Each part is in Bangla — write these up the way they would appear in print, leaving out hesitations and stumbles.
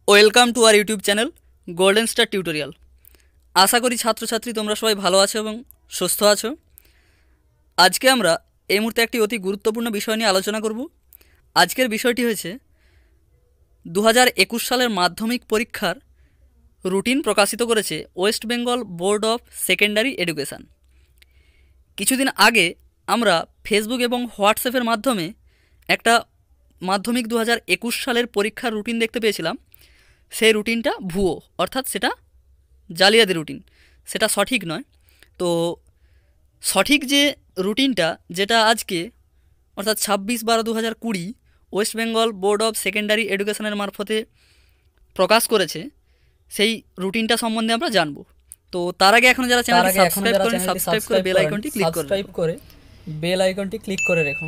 Welcome to our YouTube channel golden star tutorial. আশা করি ছাত্রছাত্রী তোমরা সবাই ভালো আছো এবং সুস্থ আছো। আজকে আমরা এই মুহূর্তে একটি অতি গুরুত্বপূর্ণ বিষয় নিয়ে আলোচনা করব। আজকের বিষয়টি হয়েছে 2021 সালের মাধ্যমিক পরীক্ষার রুটিন প্রকাশিত করেছে West Bengal board of secondary education. কিছুদিন আগে আমরা ফেসবুক এবং হোয়াটসঅ্যাপের মাধ্যমে একটা মাধ্যমিক 2021 সালের পরীক্ষার রুটিন দেখতে পেয়েছিলাম। সেই রুটিনটা ভুয়ো, অর্থাৎ সেটা জালিয়াতি রুটিন, সেটা সঠিক নয়। তো সঠিক যে রুটিনটা, যেটা আজকে অর্থাৎ 26/12/2020 West Bengal board of secondary এডুকেশনের মারফতে প্রকাশ করেছে, সেই রুটিনটা সম্বন্ধে আমরা জানবো। তো তার আগে এখন যারা চ্যানেলটি সাবস্ক্রাইব করেন, সাবস্ক্রাইব করে বেল আইকনটি ক্লিক করে রেখো।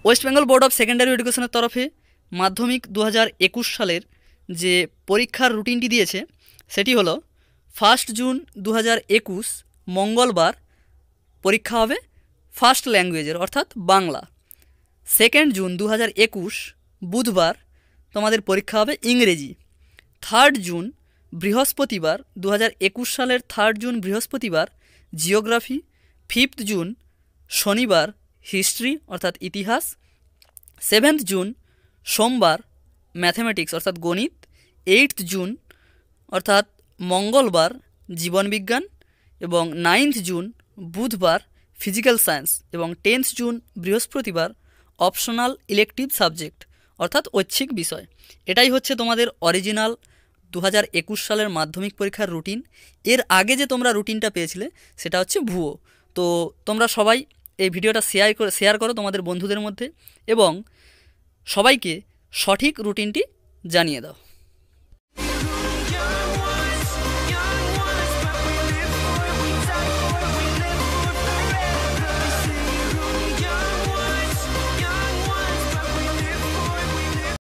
West Bengal board of secondary এডুকেশনের তরফে মাধ্যমিক 2021 সালের যে পরীক্ষার রুটিনটি দিয়েছে সেটি হলো 1 জুন 2021 মঙ্গলবার পরীক্ষা হবে ফার্স্ট ল্যাঙ্গুয়েজের অর্থাৎ বাংলা। 2 জুন 2021 বুধবার তোমাদের পরীক্ষা হবে ইংরেজি। 3 জুন বৃহস্পতিবার 2021 সালের 3 জুন বৃহস্পতিবার জিওগ্রাফি। 5 জুন শনিবার হিস্ট্রি অর্থাৎ ইতিহাস। 7 জুন সোমবার ম্যাথমেটিক্স অর্থাৎ গণিত। 8 জুন অর্থাৎ মঙ্গলবার জীবনবিজ্ঞান এবং 9 জুন বুধবার ফিজিক্যাল সায়েন্স এবং 10 জুন বৃহস্পতিবার অপশনাল ইলেকটিভ সাবজেক্ট অর্থাৎ ঐচ্ছিক বিষয়। এটাই হচ্ছে তোমাদের অরিজিনাল 2021 সালের মাধ্যমিক পরীক্ষার রুটিন। এর আগে যে তোমরা রুটিনটা পেয়েছিলে সেটা হচ্ছে ভুয়ো। তো তোমরা সবাই এই ভিডিওটা শেয়ার করো তোমাদের বন্ধুদের মধ্যে এবং সবাইকে সঠিক রুটিনটি জানিয়ে দাও।